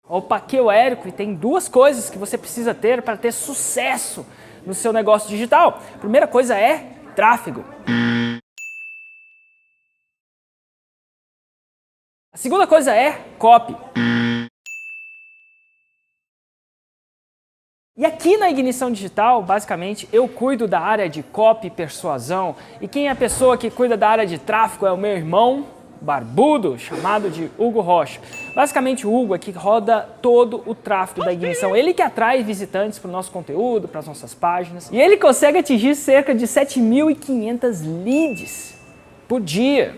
Opa, aqui é o Érico e tem duas coisas que você precisa ter para ter sucesso no seu negócio digital. A primeira coisa é tráfego. A segunda coisa é copy. E aqui na Ignição Digital, basicamente, eu cuido da área de copy e persuasão. E quem é a pessoa que cuida da área de tráfego é o meu irmão barbudo, chamado de Hugo Rocha. Basicamente, o Hugo é que roda todo o tráfego da Ignição. Ele que atrai visitantes para o nosso conteúdo, para as nossas páginas. E ele consegue atingir cerca de 7.500 leads por dia.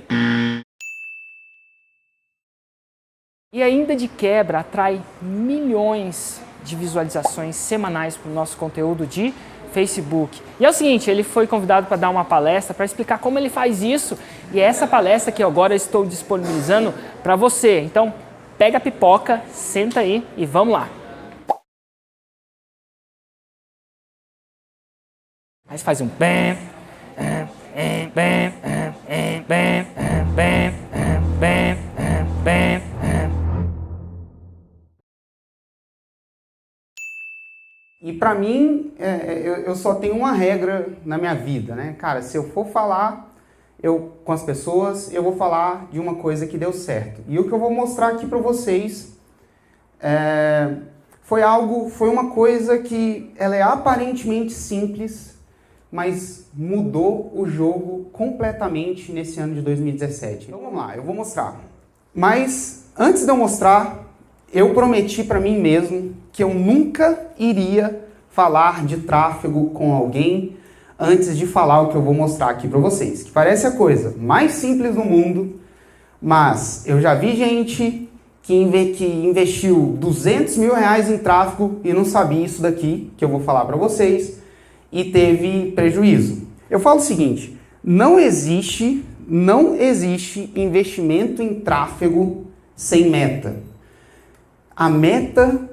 E ainda de quebra, atrai milhões de visualizações semanais para o nosso conteúdo de Facebook. E é o seguinte, ele foi convidado para dar uma palestra para explicar como ele faz isso. E é essa palestra que agora eu estou disponibilizando para você. Então, pega a pipoca, senta aí e vamos lá. Aí você faz um bam, bam, bam, bam, bam, bam, bam. E pra mim, eu só tenho uma regra na minha vida, né? Cara, se eu for falar com as pessoas, eu vou falar de uma coisa que deu certo. E o que eu vou mostrar aqui pra vocês foi uma coisa que ela é aparentemente simples, mas mudou o jogo completamente nesse ano de 2017. Então vamos lá, eu vou mostrar. Mas antes de eu mostrar, eu prometi para mim mesmo que eu nunca iria falar de tráfego com alguém antes de falar o que eu vou mostrar aqui para vocês. Que parece a coisa mais simples do mundo, mas eu já vi gente que investiu 200 mil reais em tráfego e não sabia isso daqui, que eu vou falar para vocês, e teve prejuízo. Eu falo o seguinte, não existe investimento investimento sem meta. A meta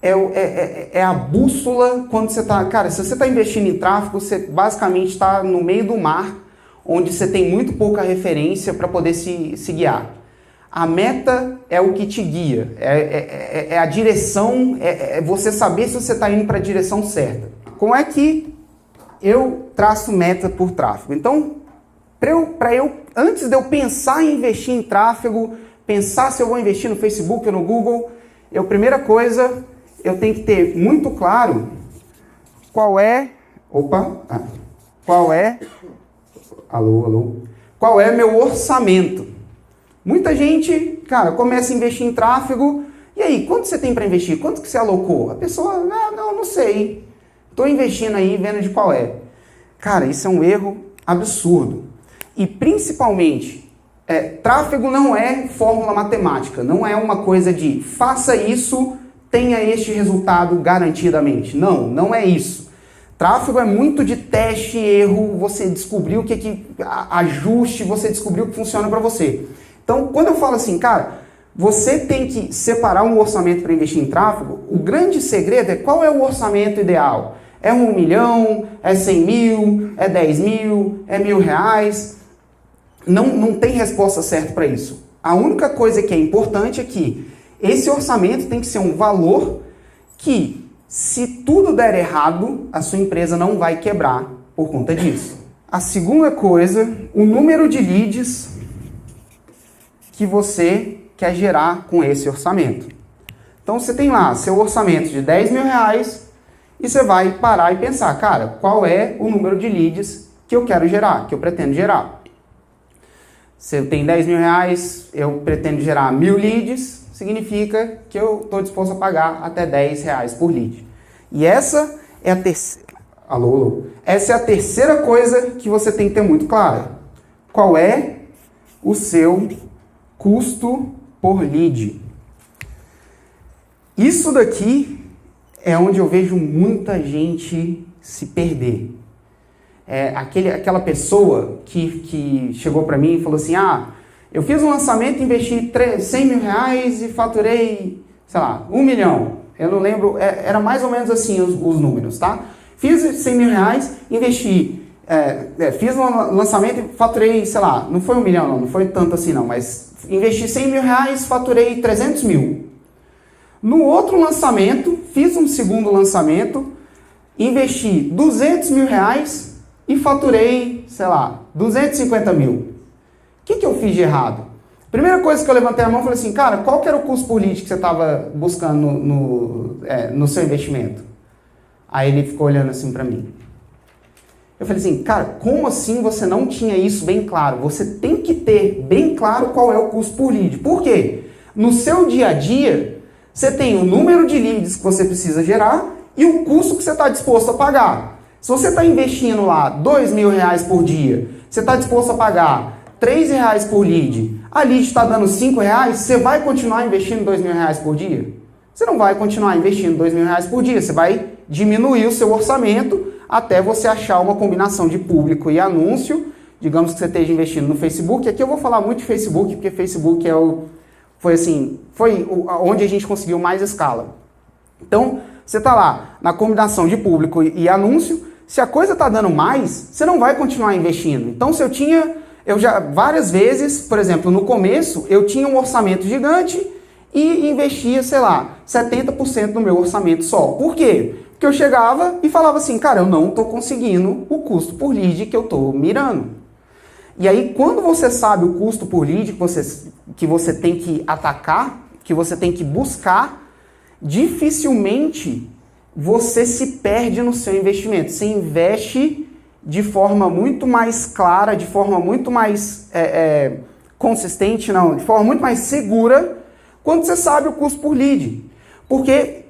é a bússola quando você está... Cara, se você está investindo em tráfego, você basicamente está no meio do mar, onde você tem muito pouca referência para poder se guiar. A meta é o que te guia, é a direção, é você saber se você está indo para a direção certa. Como é que eu traço meta por tráfego? Então, antes de eu pensar em investir em tráfego, pensar se eu vou investir no Facebook ou no Google, primeira coisa, eu tenho que ter muito claro qual é meu orçamento. Muita gente, cara, começa a investir em tráfego, e aí, quanto você tem para investir? Quanto que você alocou? A pessoa, não sei, estou investindo aí, vendo de qual é. Cara, isso é um erro absurdo. E principalmente, tráfego não é fórmula matemática, não é uma coisa de faça isso, tenha este resultado garantidamente. Não é isso. Tráfego é muito de teste e erro, você descobriu o que ajuste, você descobriu o que funciona para você. Então, quando eu falo assim, cara, você tem que separar um orçamento para investir em tráfego, o grande segredo é qual é o orçamento ideal. É 1 milhão, é 100 mil, é 10 mil, é R$1.000. Não tem resposta certa para isso. A única coisa que é importante é que esse orçamento tem que ser um valor que, se tudo der errado, a sua empresa não vai quebrar por conta disso. A segunda coisa, o número de leads que você quer gerar com esse orçamento. Então você tem lá seu orçamento de 10 mil reais e você vai parar e pensar, cara, qual é o número de leads que eu quero gerar, que eu pretendo gerar. Se eu tenho 10 mil reais, eu pretendo gerar 1.000 leads, significa que eu estou disposto a pagar até 10 reais por lead. E essa é a terceira... Alô? Essa é a terceira coisa que você tem que ter muito clara. Qual é o seu custo por lead? Isso daqui é onde eu vejo muita gente se perder. Aquela pessoa que chegou para mim e falou assim, eu fiz um lançamento, investi 100 mil reais e faturei, sei lá, 1 milhão. Eu não lembro, era mais ou menos assim os números, tá? Fiz 100 mil reais, investi, fiz um lançamento e faturei, sei lá, não foi 1 milhão não foi tanto assim não, mas investi 100 mil reais, faturei 300 mil. No outro lançamento, fiz um segundo lançamento, investi R$200.000 e faturei, sei lá, 250 mil. O que eu fiz de errado? Primeira coisa que eu levantei a mão e falei assim, cara, qual que era o custo por lead que você estava buscando no seu investimento? Aí ele ficou olhando assim para mim. Eu falei assim, cara, como assim você não tinha isso bem claro? Você tem que ter bem claro qual é o custo por lead. Por quê? No seu dia a dia, você tem o número de leads que você precisa gerar e o custo que você está disposto a pagar. Se você está investindo lá R$2.000 por dia, você está disposto a pagar R$3 por lead, a lead está dando R$5, você vai continuar investindo R$2.000 por dia? Você não vai continuar investindo R$2.000 por dia, você vai diminuir o seu orçamento até você achar uma combinação de público e anúncio. Digamos que você esteja investindo no Facebook. Aqui eu vou falar muito de Facebook, porque Facebook foi onde a gente conseguiu mais escala. Então, você está lá na combinação de público e anúncio. Se a coisa está dando mais, você não vai continuar investindo. Então, eu já várias vezes, por exemplo, no começo, eu tinha um orçamento gigante e investia, sei lá, 70% do meu orçamento só. Por quê? Porque eu chegava e falava assim, cara, eu não estou conseguindo o custo por lead que eu estou mirando. E aí, quando você sabe o custo por lead que você tem que atacar, que você tem que buscar, dificilmente você se perde no seu investimento. Você investe de forma muito mais clara, de forma muito mais consistente, de forma muito mais segura, quando você sabe o custo por lead. Porque,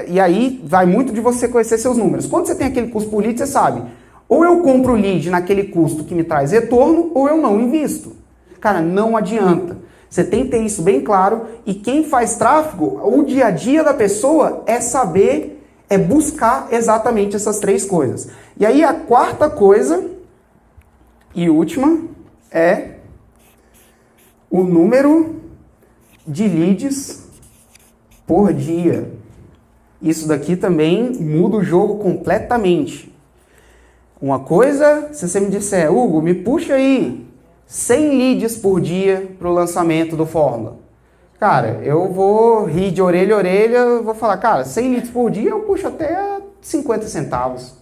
e aí vai muito de você conhecer seus números. Quando você tem aquele custo por lead, você sabe, ou eu compro o lead naquele custo que me traz retorno, ou eu não invisto. Cara, não adianta. Você tem que ter isso bem claro. E quem faz tráfego, o dia a dia da pessoa é buscar exatamente essas três coisas. E aí a quarta coisa e última é o número de leads por dia. Isso daqui também muda o jogo completamente. Uma coisa, se você me disser, Hugo, me puxa aí 100 leads por dia para o lançamento do Fórmula. Cara, eu vou rir de orelha a orelha, vou falar, cara, 100 leads por dia eu puxo até 50 centavos.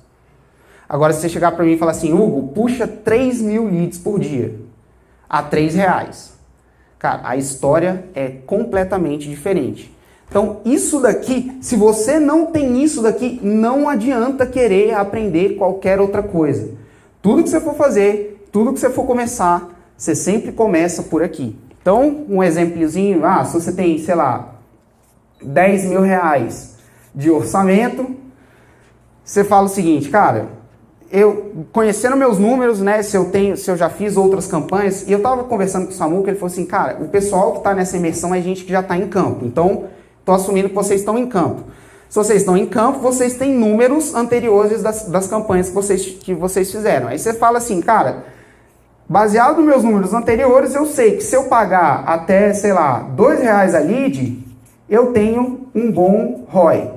Agora, se você chegar para mim e falar assim, Hugo, puxa 3.000 leads por dia a R$3. Cara, a história é completamente diferente. Então, isso daqui, se você não tem isso daqui, não adianta querer aprender qualquer outra coisa. Tudo que você for fazer, tudo que você for começar, você sempre começa por aqui. Então, um exemplozinho, se você tem, sei lá, R$10.000 de orçamento, você fala o seguinte, cara, eu conhecendo meus números, né, se eu já fiz outras campanhas, e eu tava conversando com o Samuca, ele falou assim, cara, o pessoal que tá nessa imersão é gente que já tá em campo, então, tô assumindo que vocês estão em campo. Se vocês estão em campo, vocês têm números anteriores das campanhas que vocês fizeram. Aí você fala assim, cara, baseado nos meus números anteriores, eu sei que se eu pagar até, sei lá, R$2 a lead, eu tenho um bom ROI.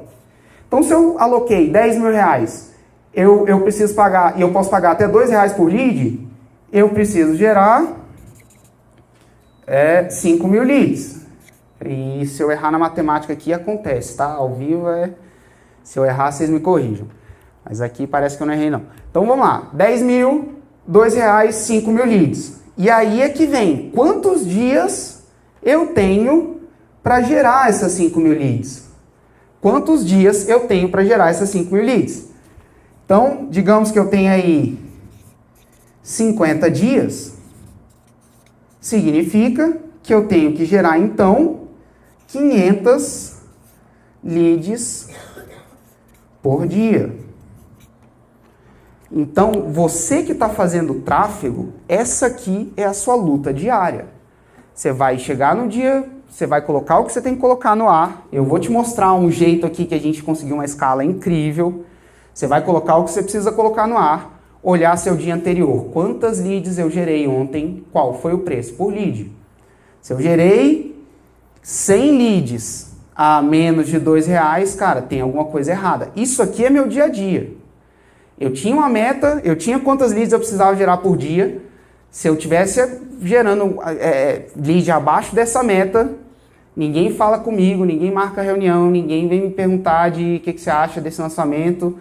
Então, se eu aloquei R$10.000, eu preciso pagar, e eu posso pagar até R$2 por lead, eu preciso gerar 5.000 leads. E se eu errar na matemática aqui, acontece, tá? Ao vivo se eu errar, vocês me corrijam. Mas aqui parece que eu não errei, não. Então, vamos lá. 10.000, R$2, 5.000 leads. E aí é que vem, quantos dias eu tenho para gerar essas 5.000 leads? Quantos dias eu tenho para gerar essas 5.000 leads? Então, digamos que eu tenho aí 50 dias, significa que eu tenho que gerar, então, 500 leads por dia. Então, você que está fazendo tráfego, essa aqui é a sua luta diária. Você vai chegar no dia, você vai colocar o que você tem que colocar no ar. Eu vou te mostrar um jeito aqui que a gente conseguiu uma escala incrível. Você vai colocar o que você precisa colocar no ar, olhar seu dia anterior. Quantas leads eu gerei ontem? Qual foi o preço por lead? Se eu gerei 100 leads a menos de R$2, cara, tem alguma coisa errada. Isso aqui é meu dia a dia. Eu tinha uma meta, eu tinha quantas leads eu precisava gerar por dia. Se eu tivesse gerando lead abaixo dessa meta, Ninguém fala comigo, ninguém marca reunião, ninguém vem me perguntar de o que você acha desse lançamento.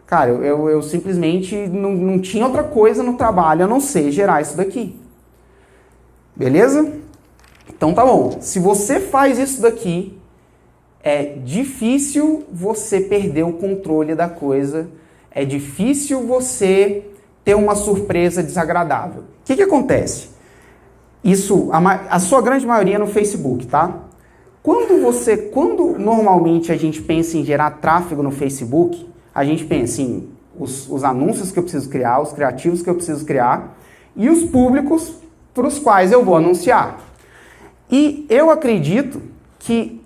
Cara, eu simplesmente não tinha outra coisa no trabalho a não ser gerar isso daqui. Beleza? Então tá bom. Se você faz isso daqui, é difícil você perder o controle da coisa. É difícil você ter uma surpresa desagradável. O que acontece? Isso, a sua grande maioria no Facebook, tá? Quando normalmente a gente pensa em gerar tráfego no Facebook, a gente pensa em os anúncios que eu preciso criar, os criativos que eu preciso criar e os públicos para os quais eu vou anunciar. E eu acredito que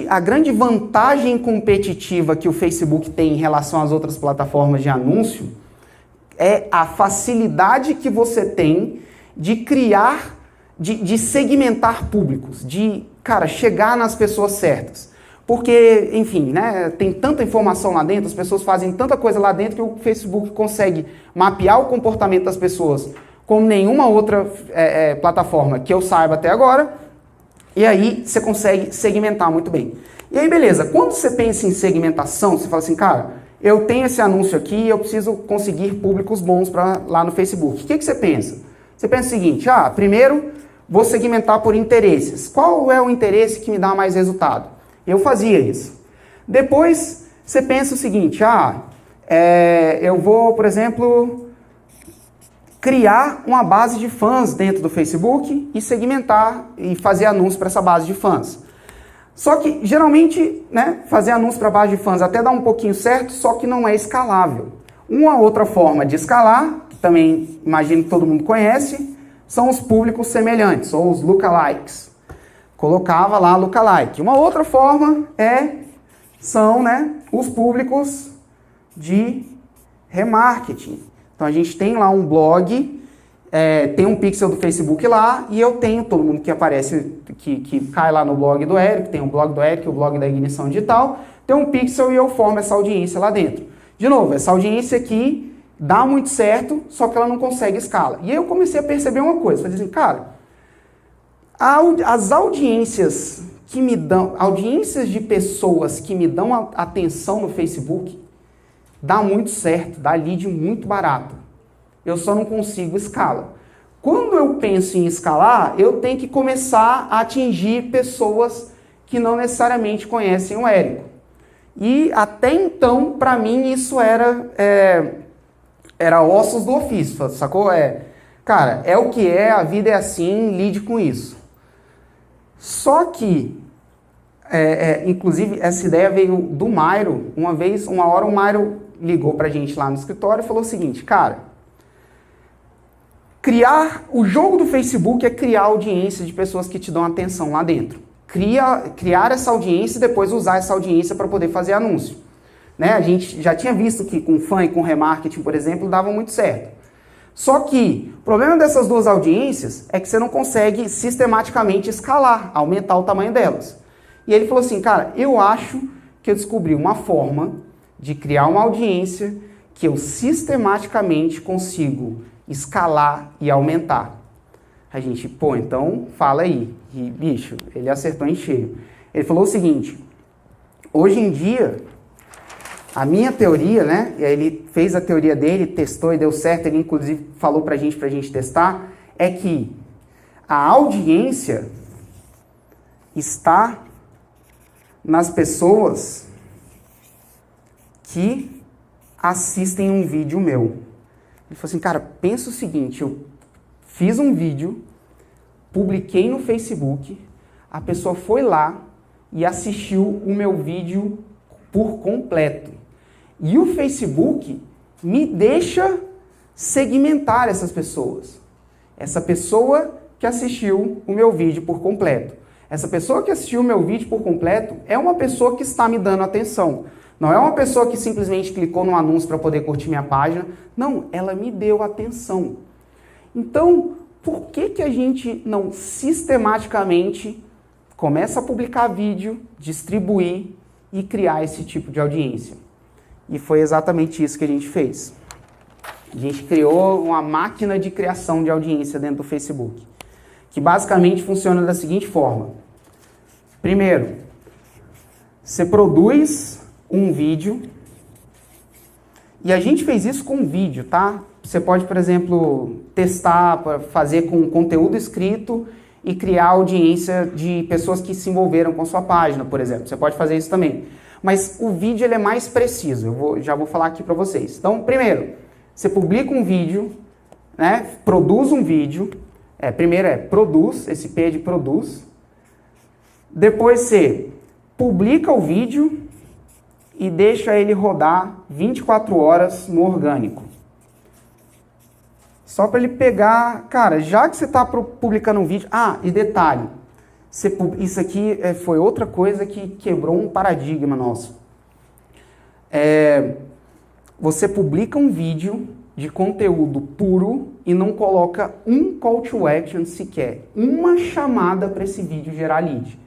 a grande vantagem competitiva que o Facebook tem em relação às outras plataformas de anúncio é a facilidade que você tem de criar, de segmentar públicos, de, cara, chegar nas pessoas certas. Porque, enfim, né, tem tanta informação lá dentro, as pessoas fazem tanta coisa lá dentro que o Facebook consegue mapear o comportamento das pessoas como nenhuma outra plataforma que eu saiba até agora, e aí você consegue segmentar muito bem. E aí, beleza, quando você pensa em segmentação, você fala assim, cara, eu tenho esse anúncio aqui e eu preciso conseguir públicos bons lá no Facebook. O que você pensa? Você pensa o seguinte, primeiro vou segmentar por interesses. Qual é o interesse que me dá mais resultado? Eu fazia isso. Depois, você pensa o seguinte, eu vou, por exemplo, criar uma base de fãs dentro do Facebook e segmentar e fazer anúncio para essa base de fãs. Só que, geralmente, né, fazer anúncio para base de fãs até dá um pouquinho certo, só que não é escalável. Uma outra forma de escalar, que também imagino que todo mundo conhece, são os públicos semelhantes, ou os lookalikes. Colocava lá lookalike. Uma outra forma são, né, os públicos de remarketing. Então a gente tem lá um blog, tem um pixel do Facebook lá, e eu tenho todo mundo que aparece, que cai lá no blog do Érico, tem o blog do Érico, o blog da Ignição Digital, tem um pixel e eu formo essa audiência lá dentro. De novo, essa audiência aqui dá muito certo, só que ela não consegue escala. E aí eu comecei a perceber uma coisa, falei assim, cara, as audiências que me dão, audiências de pessoas que me dão atenção no Facebook, dá muito certo, dá lead muito barato. Eu só não consigo escala. Quando eu penso em escalar, eu tenho que começar a atingir pessoas que não necessariamente conhecem o Érico. E até então, para mim, isso era ossos do ofício, sacou? Cara, é o que é, a vida é assim, lide com isso. Só que, inclusive, essa ideia veio do Mairo. Uma hora o Mairo ligou pra gente lá no escritório e falou o seguinte, cara, o jogo do Facebook é criar audiência de pessoas que te dão atenção lá dentro. Criar essa audiência e depois usar essa audiência para poder fazer anúncio. Né? A gente já tinha visto que com fã e com remarketing, por exemplo, dava muito certo. Só que o problema dessas duas audiências é que você não consegue sistematicamente escalar, aumentar o tamanho delas. E ele falou assim, cara, eu acho que eu descobri uma forma de criar uma audiência que eu sistematicamente consigo escalar e aumentar. A gente, então fala aí. E, bicho, ele acertou em cheio. Ele falou o seguinte, hoje em dia, a minha teoria, né, e aí ele fez a teoria dele, testou e deu certo, ele inclusive falou pra gente testar, é que a audiência está nas pessoas que assistem um vídeo meu. Ele falou assim, cara, pensa o seguinte, eu fiz um vídeo, publiquei no Facebook, a pessoa foi lá e assistiu o meu vídeo por completo. E o Facebook me deixa segmentar essas pessoas. Essa pessoa que assistiu o meu vídeo por completo. Essa pessoa que assistiu o meu vídeo por completo é uma pessoa que está me dando atenção. Não é uma pessoa que simplesmente clicou no anúncio para poder curtir minha página. Não, ela me deu atenção. Então, por que a gente não sistematicamente começa a publicar vídeo, distribuir e criar esse tipo de audiência? E foi exatamente isso que a gente fez. A gente criou uma máquina de criação de audiência dentro do Facebook, que basicamente funciona da seguinte forma. Primeiro, você produz um vídeo, e a gente fez isso com vídeo, tá? Você pode, por exemplo, testar, fazer com conteúdo escrito e criar audiência de pessoas que se envolveram com sua página, por exemplo. Você pode fazer isso também. Mas o vídeo ele é mais preciso, já vou falar aqui para vocês. Então, primeiro, você publica um vídeo, né? Produz um vídeo. Primeiro produz, esse P é de produz. Depois você publica o vídeo e deixa ele rodar 24 horas no orgânico. Só para ele pegar... Cara, já que você está publicando um vídeo... E detalhe, isso aqui foi outra coisa que quebrou um paradigma nosso. Você publica um vídeo de conteúdo puro e não coloca um call to action sequer. Uma chamada para esse vídeo gerar lead.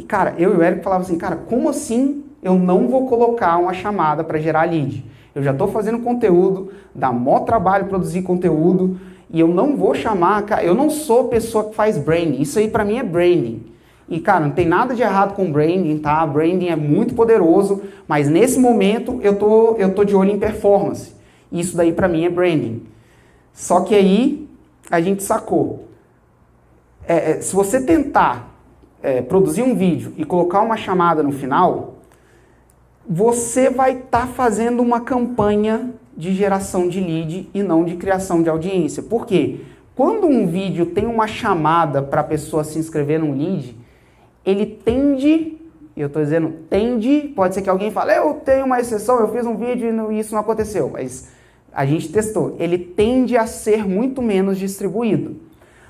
Cara, eu e o Érico falavam assim, cara, como assim eu não vou colocar uma chamada para gerar lead? Eu já estou fazendo conteúdo, dá mó trabalho produzir conteúdo, e eu não vou chamar, cara, eu não sou pessoa que faz branding, isso aí para mim é branding. E, cara, não tem nada de errado com branding, tá? Branding é muito poderoso, mas nesse momento eu tô de olho em performance. Isso daí para mim é branding. Só que aí a gente sacou. Se você tentar produzir um vídeo e colocar uma chamada no final, você vai estar fazendo uma campanha de geração de lead e não de criação de audiência. Por quê? Quando um vídeo tem uma chamada para a pessoa se inscrever num lead, ele tende, eu estou dizendo tende, pode ser que alguém fale, eu tenho uma exceção, eu fiz um vídeo e isso não aconteceu, mas a gente testou. Ele tende a ser muito menos distribuído.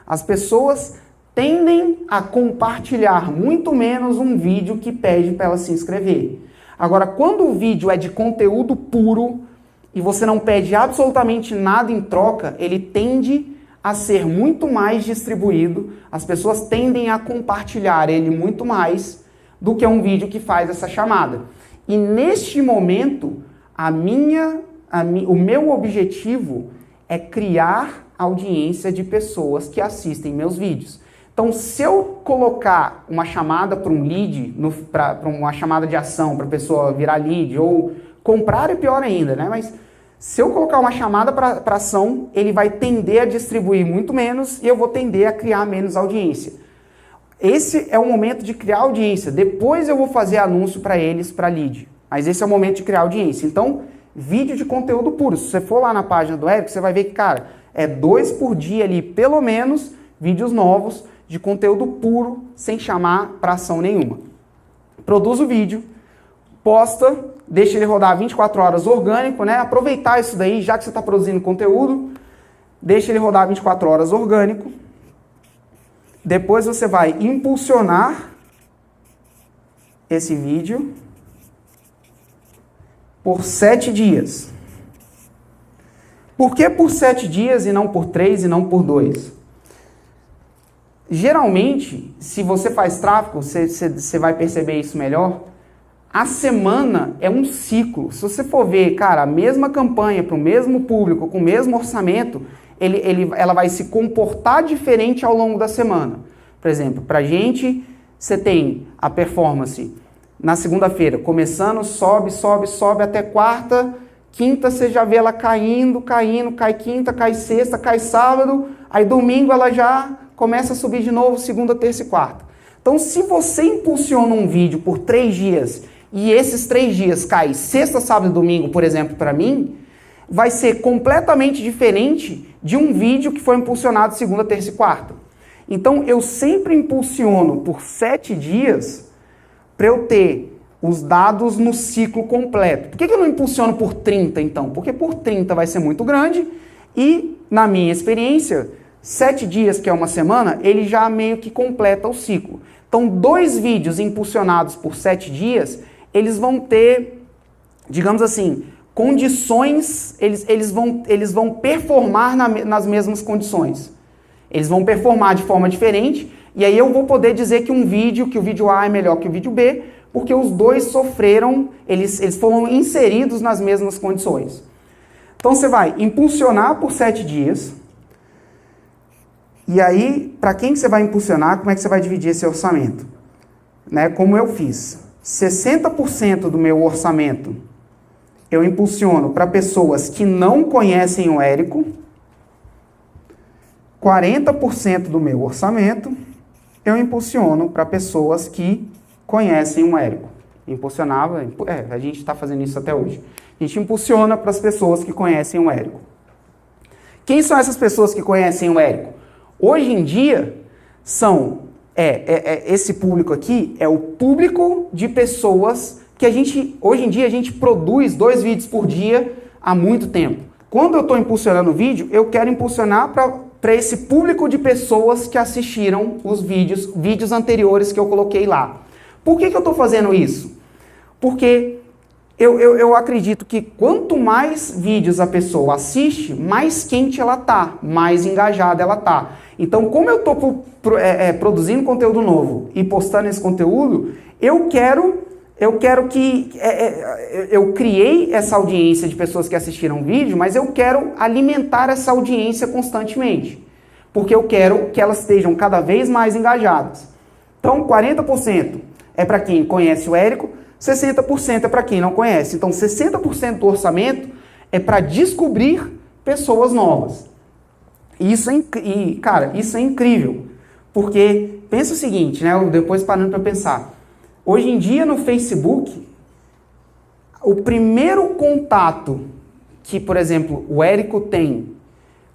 As pessoas tendem a compartilhar muito menos um vídeo que pede para ela se inscrever. Agora, quando o vídeo é de conteúdo puro e você não pede absolutamente nada em troca, ele tende a ser muito mais distribuído, as pessoas tendem a compartilhar ele muito mais do que um vídeo que faz essa chamada. E neste momento, o meu objetivo é criar audiência de pessoas que assistem meus vídeos. Então, se eu colocar uma chamada para um lead, para uma chamada de ação, para a pessoa virar lead, ou comprar é pior ainda, né? Mas se eu colocar uma chamada para ação, ele vai tender a distribuir muito menos e eu vou tender a criar menos audiência. Esse é o momento de criar audiência. Depois eu vou fazer anúncio para eles, para lead. Mas esse é o momento de criar audiência. Então, vídeo de conteúdo puro. Se você for lá na página do Érico, você vai ver que, cara, 2 por dia ali, pelo menos, vídeos novos, de conteúdo puro, sem chamar para ação nenhuma. Produz o vídeo, posta, deixa ele rodar 24 horas orgânico, né? Aproveitar isso daí, já que você está produzindo conteúdo, deixa ele rodar 24 horas orgânico. Depois você vai impulsionar esse vídeo por 7 dias. Por que por 7 dias e não por 3 e não por 2? Geralmente, se você faz tráfego, você vai perceber isso melhor, a semana é um ciclo. Se você for ver, cara, a mesma campanha para o mesmo público, com o mesmo orçamento, ela vai se comportar diferente ao longo da semana. Por exemplo, para a gente, você tem a performance na segunda-feira, começando, sobe até quarta, quinta você já vê ela caindo, cai quinta, cai sexta, cai sábado, aí domingo ela já começa a subir de novo, segunda, terça e quarta. Então, se você impulsiona um vídeo por 3 dias e esses 3 dias cai sexta, sábado e domingo, por exemplo, para mim, vai ser completamente diferente de um vídeo que foi impulsionado segunda, terça e quarta. Então, eu sempre impulsiono por 7 dias para eu ter os dados no ciclo completo. Por que eu não impulsiono por 30, então? Porque por 30 vai ser muito grande e, na minha experiência, 7 dias, que é uma semana, ele já meio que completa o ciclo. Então, 2 vídeos impulsionados por 7 dias, eles vão ter, digamos assim, condições, eles vão performar nas mesmas condições. Eles vão performar de forma diferente, e aí eu vou poder dizer que o vídeo A é melhor que o vídeo B, porque os dois sofreram, eles foram inseridos nas mesmas condições. Então, você vai impulsionar por 7 dias, e aí, para quem que você vai impulsionar, como é que você vai dividir esse orçamento? né, como eu fiz, 60% do meu orçamento eu impulsiono para pessoas que não conhecem o Érico, 40% do meu orçamento eu impulsiono para pessoas que conhecem o Érico. Impulsionava, a gente está fazendo isso até hoje. A gente impulsiona para as pessoas que conhecem o Érico. Quem são essas pessoas que conhecem o Érico? Hoje em dia, esse público aqui é o público de pessoas que hoje em dia a gente produz 2 vídeos por dia há muito tempo. Quando eu estou impulsionando o vídeo, eu quero impulsionar para esse público de pessoas que assistiram os vídeos anteriores que eu coloquei lá. Por que eu estou fazendo isso? Porque eu acredito que quanto mais vídeos a pessoa assiste, mais quente ela tá, mais engajada ela tá. Então, como eu estou produzindo conteúdo novo e postando esse conteúdo, eu quero que... eu criei essa audiência de pessoas que assistiram o vídeo, mas eu quero alimentar essa audiência constantemente. Porque eu quero que elas estejam cada vez mais engajadas. Então, 40% é para quem conhece o Érico, 60% é para quem não conhece. Então, 60% do orçamento é para descobrir pessoas novas. Isso é incrível. Porque, pensa o seguinte, né? Depois parando para pensar. Hoje em dia, no Facebook, o primeiro contato que, por exemplo, o Érico tem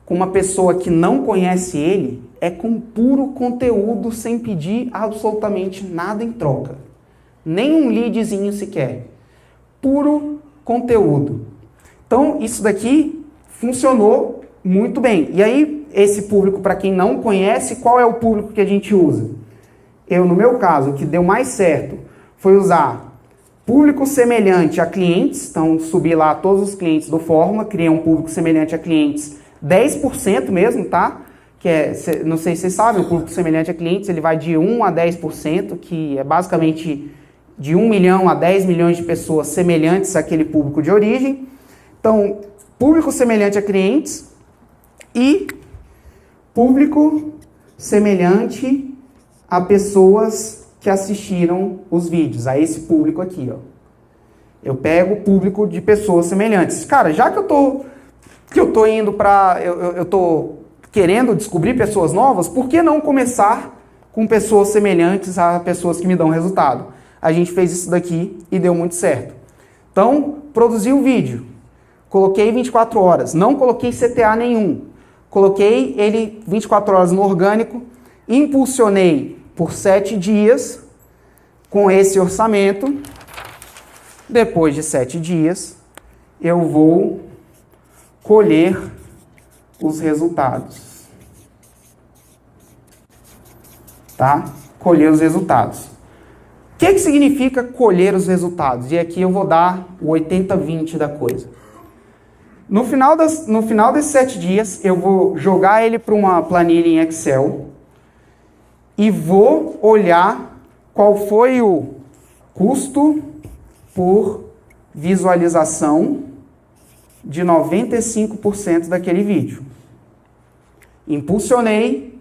com uma pessoa que não conhece ele é com puro conteúdo, sem pedir absolutamente nada em troca. Nem um leadzinho sequer. Puro conteúdo. Então, isso daqui funcionou muito bem. E aí, esse público, para quem não conhece, qual é o público que a gente usa? No meu caso, o que deu mais certo foi usar público semelhante a clientes. Então, subi lá todos os clientes do Fórmula, criei um público semelhante a clientes, 10% mesmo, tá? Não sei se vocês sabem, o público semelhante a clientes, ele vai de 1 a 10%, que é basicamente de 1 milhão a 10 milhões de pessoas semelhantes àquele público de origem. Então, público semelhante a clientes e público semelhante a pessoas que assistiram os vídeos, a esse público aqui, ó. Eu pego o público de pessoas semelhantes. Cara, já que eu tô indo para... Eu tô querendo descobrir pessoas novas, por que não começar com pessoas semelhantes a pessoas que me dão resultado? A gente fez isso daqui e deu muito certo. Então, produzi o vídeo. Coloquei 24 horas. Não coloquei CTA nenhum. Coloquei ele 24 horas no orgânico. Impulsionei por 7 dias com esse orçamento. Depois de 7 dias, eu vou colher os resultados. Tá? Colher os resultados. O que significa colher os resultados? E aqui eu vou dar o 80-20 da coisa. No final desses 7 dias, eu vou jogar ele para uma planilha em Excel e vou olhar qual foi o custo por visualização de 95% daquele vídeo. Impulsionei,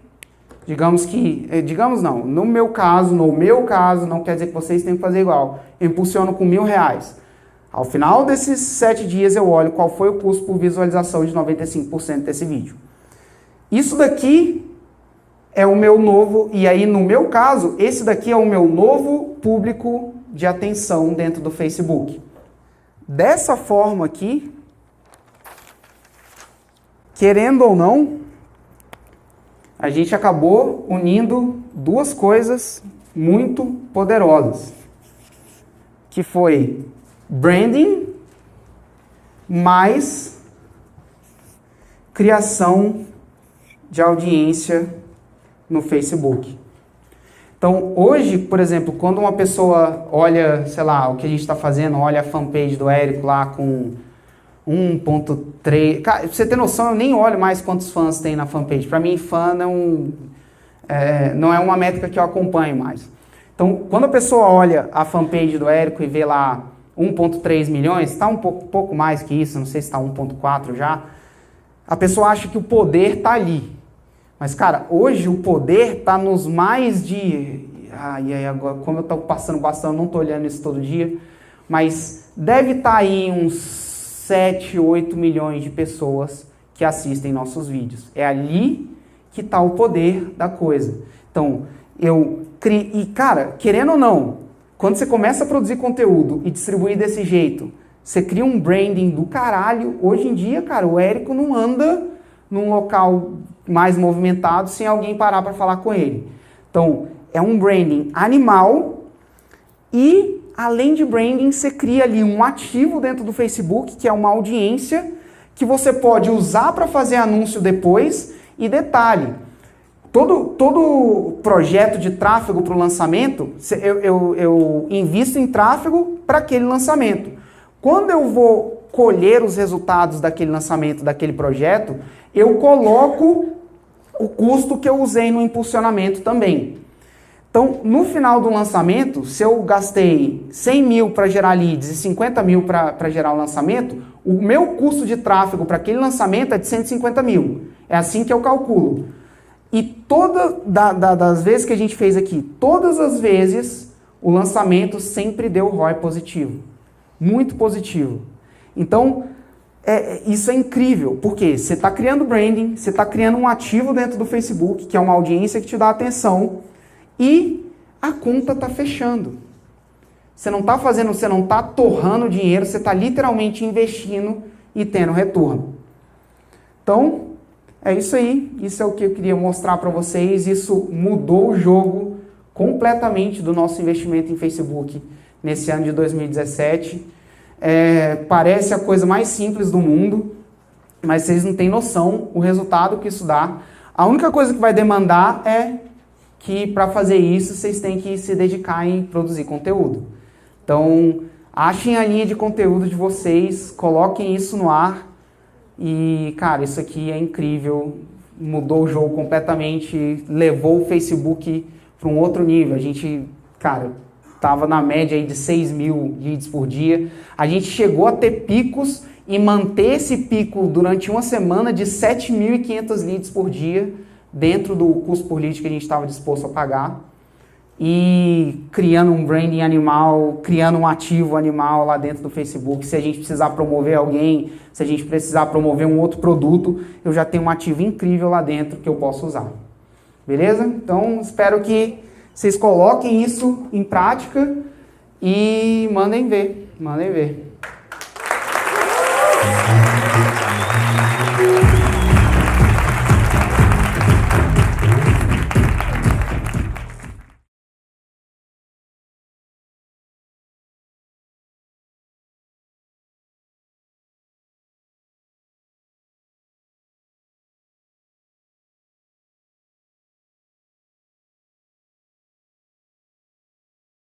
no meu caso, não quer dizer que vocês têm que fazer igual, eu impulsiono com R$1.000. Ao final desses 7 dias eu olho qual foi o custo por visualização de 95% desse vídeo. Isso daqui é o meu novo, e aí no meu caso, esse daqui é o meu novo público de atenção dentro do Facebook. Dessa forma aqui, querendo ou não, a gente acabou unindo duas coisas muito poderosas, que foi branding mais criação de audiência no Facebook. Então, hoje, por exemplo, quando uma pessoa olha, sei lá, o que a gente está fazendo, olha a fanpage do Érico lá com 1.3... Cara, pra você ter noção, eu nem olho mais quantos fãs tem na fanpage. Para mim, fã não é uma métrica que eu acompanho mais. Então, quando a pessoa olha a fanpage do Érico e vê lá 1.3 milhões, está um pouco mais que isso, não sei se está 1.4 já, a pessoa acha que o poder está ali. Mas, cara, hoje o poder está nos mais de... e aí agora, como eu estou passando bastante, eu não estou olhando isso todo dia, mas deve estar aí uns 7, 8 milhões de pessoas que assistem nossos vídeos. É ali que está o poder da coisa. Então, e cara, querendo ou não, quando você começa a produzir conteúdo e distribuir desse jeito, você cria um branding do caralho. Hoje em dia, cara, o Érico não anda num local mais movimentado sem alguém parar para falar com ele. Então, é um branding animal e, além de branding, você cria ali um ativo dentro do Facebook, que é uma audiência que você pode usar para fazer anúncio depois. E detalhe, todo projeto de tráfego para o lançamento, eu invisto em tráfego para aquele lançamento. Quando eu vou colher os resultados daquele lançamento, daquele projeto, eu coloco o custo que eu usei no impulsionamento também. Então, no final do lançamento, se eu gastei 100 mil para gerar leads e 50 mil para gerar o lançamento, o meu custo de tráfego para aquele lançamento é de 150 mil. É assim que eu calculo. E das vezes que a gente fez aqui, todas as vezes, o lançamento sempre deu ROI positivo. Muito positivo. Então, isso é incrível, porque você está criando branding, você está criando um ativo dentro do Facebook, que é uma audiência que te dá atenção, e a conta está fechando. Você não está torrando dinheiro, você está literalmente investindo e tendo retorno. Então, é isso aí. Isso é o que eu queria mostrar para vocês. Isso mudou o jogo completamente do nosso investimento em Facebook nesse ano de 2017. Parece a coisa mais simples do mundo, mas vocês não têm noção o resultado que isso dá. A única coisa que vai demandar é que para fazer isso vocês têm que se dedicar em produzir conteúdo. Então, achem a linha de conteúdo de vocês, coloquem isso no ar e, cara, isso aqui é incrível, mudou o jogo completamente, levou o Facebook para um outro nível. A gente, cara, estava na média aí de 6 mil leads por dia. A gente chegou a ter picos e manter esse pico durante uma semana de 7.500 leads por dia, dentro do custo por lead que a gente estava disposto a pagar, e criando um branding animal, criando um ativo animal lá dentro do Facebook. Se a gente precisar promover alguém, se a gente precisar promover um outro produto, eu já tenho um ativo incrível lá dentro que eu posso usar. Beleza? Então, espero que vocês coloquem isso em prática e mandem ver.